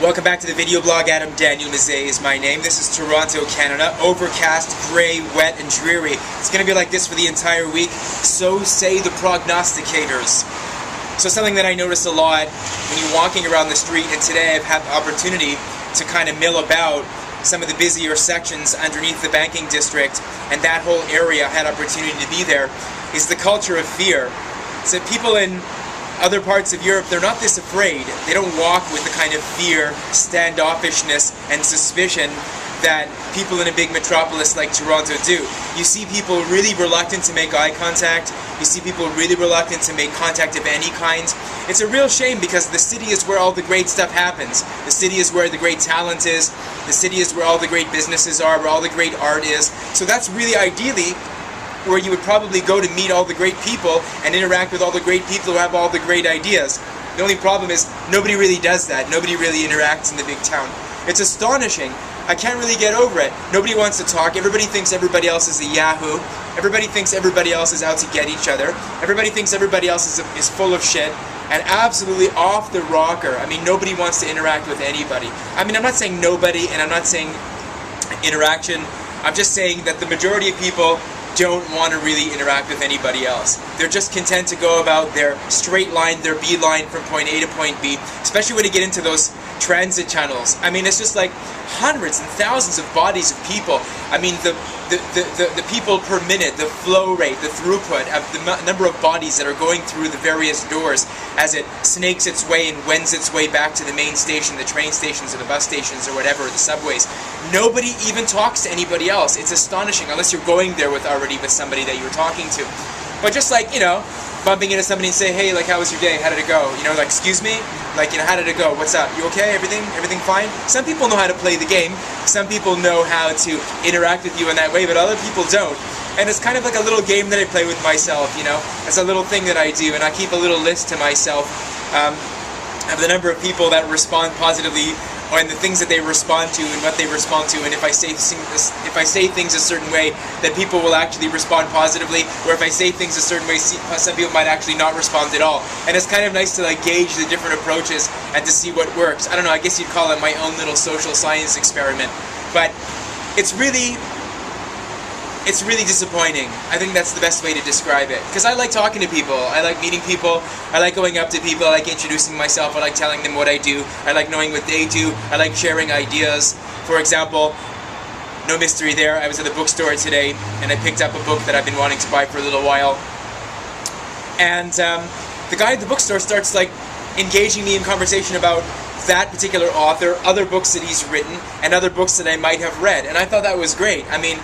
Welcome back to the video blog. Daniel Mezei is my name. This is Toronto, Canada. Overcast, gray, wet, and dreary. It's going to be like this for the entire week. So say the prognosticators. So something that I notice a lot when you're walking around the street, and today I've had the opportunity to kind of mill about some of the busier sections underneath the banking district, and that whole area, I had opportunity to be there, is the culture of fear. So people in other parts of Europe, they're not this afraid. They don't walk with the kind of fear, standoffishness, and suspicion that people in a big metropolis like Toronto do. You see people really reluctant to make eye contact. You see people really reluctant to make contact of any kind. It's a real shame because the city is where all the great stuff happens. The city is where the great talent is. The city is where all the great businesses are, where all the great art is. So that's really ideally where you would probably go to meet all the great people and interact with all the great people who have all the great ideas. The only problem is nobody really does that. Nobody really interacts in the big town. It's astonishing. I can't really get over it. Nobody wants to talk. Everybody thinks everybody else is a yahoo. Everybody thinks everybody else is out to get each other. Everybody thinks everybody else is full of shit and absolutely off the rocker. I mean, nobody wants to interact with anybody. I mean, I'm not saying nobody and I'm not saying interaction. I'm just saying that the majority of people don't want to really interact with anybody else. They're just content to go about their straight line, their beeline from point A to point B, especially when you get into those transit channels. I mean, it's just like hundreds and thousands of bodies of people. I mean, the people per minute, the flow rate, the throughput of the number of bodies that are going through the various doors as it snakes its way and wends its way back to the main station, the train stations or the bus stations or whatever, the subways. Nobody even talks to anybody else. It's astonishing, unless you're going there with somebody that you were talking to. But just like, you know, bumping into somebody and say, hey, like, how was your day? How did it go? You know, like, excuse me? Like, you know, how did it go? What's up? You okay? Everything fine? Some people know how to play the game. Some people know how to interact with you in that way, but other people don't. And it's kind of like a little game that I play with myself, you know? It's a little thing that I do, and I keep a little list to myself of the number of people that respond positively and the things that they respond to and what they respond to, and if I say things a certain way, that people will actually respond positively, or if I say things a certain way, some people might actually not respond at all. And it's kind of nice to like gauge the different approaches and to see what works. I don't know, I guess you'd call it my own little social science experiment. But it's really disappointing. I think that's the best way to describe it. Because I like talking to people. I like meeting people. I like going up to people. I like introducing myself. I like telling them what I do. I like knowing what they do. I like sharing ideas. For example, no mystery there, I was at the bookstore today and I picked up a book that I've been wanting to buy for a little while. And the guy at the bookstore starts like engaging me in conversation about that particular author, other books that he's written, and other books that I might have read. And I thought that was great. I mean,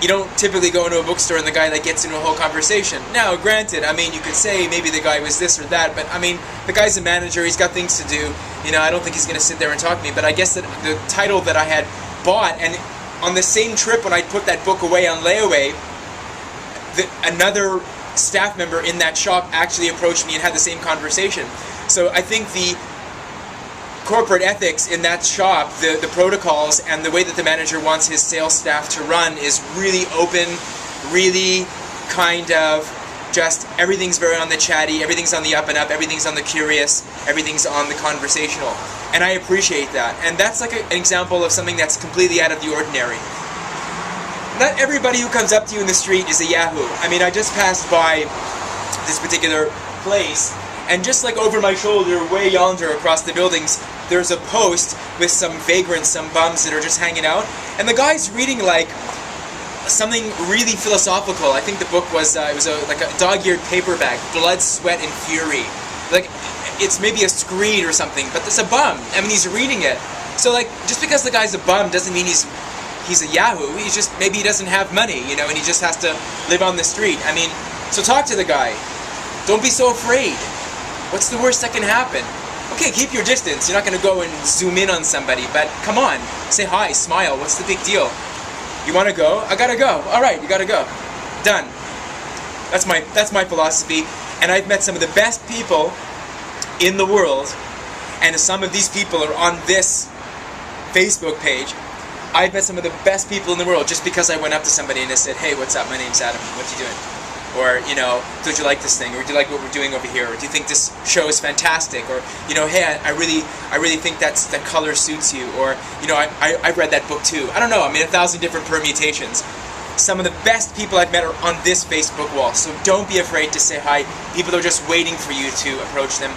you don't typically go into a bookstore and the guy that gets into a whole conversation. Now, granted, I mean, you could say maybe the guy was this or that, but I mean, the guy's a manager, he's got things to do. You know, I don't think he's going to sit there and talk to me, but I guess that the title that I had bought, and on the same trip when I put that book away on layaway, another staff member in that shop actually approached me and had the same conversation. So I think the corporate ethics in that shop, the protocols, and the way that the manager wants his sales staff to run is really open, really kind of just everything's very on the chatty, everything's on the up and up, everything's on the curious, everything's on the conversational. And I appreciate that. And that's like an example of something that's completely out of the ordinary. Not everybody who comes up to you in the street is a yahoo. I mean, I just passed by this particular place, and just like over my shoulder, way yonder across the buildings, there's a post with some vagrants, some bums that are just hanging out. And the guy's reading like something really philosophical. I think the book was, like a dog-eared paperback, Blood, Sweat, and Fury. Like, it's maybe a screed or something, but it's a bum. I mean, he's reading it. So like, just because the guy's a bum doesn't mean he's a yahoo. He's just, maybe he doesn't have money, you know, and he just has to live on the street. I mean, so talk to the guy. Don't be so afraid. What's the worst that can happen? Okay, keep your distance. You're not going to go and zoom in on somebody, but come on. Say hi, smile. What's the big deal? You want to go? I gotta go. All right, you gotta go. Done. That's my philosophy, and I've met some of the best people in the world, and some of these people are on this Facebook page. I've met some of the best people in the world just because I went up to somebody and I said, hey, what's up? My name's Adam. What you doing? or, you know, don't you like this thing, or do you like what we're doing over here, or do you think this show is fantastic, or, you know, hey, I really think that color suits you, or, you know, I read that book too. I don't know, I mean, 1,000 different permutations. Some of the best people I've met are on this Facebook wall, so don't be afraid to say hi. People are just waiting for you to approach them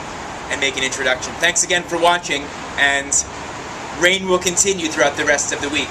and make an introduction. Thanks again for watching, and rain will continue throughout the rest of the week.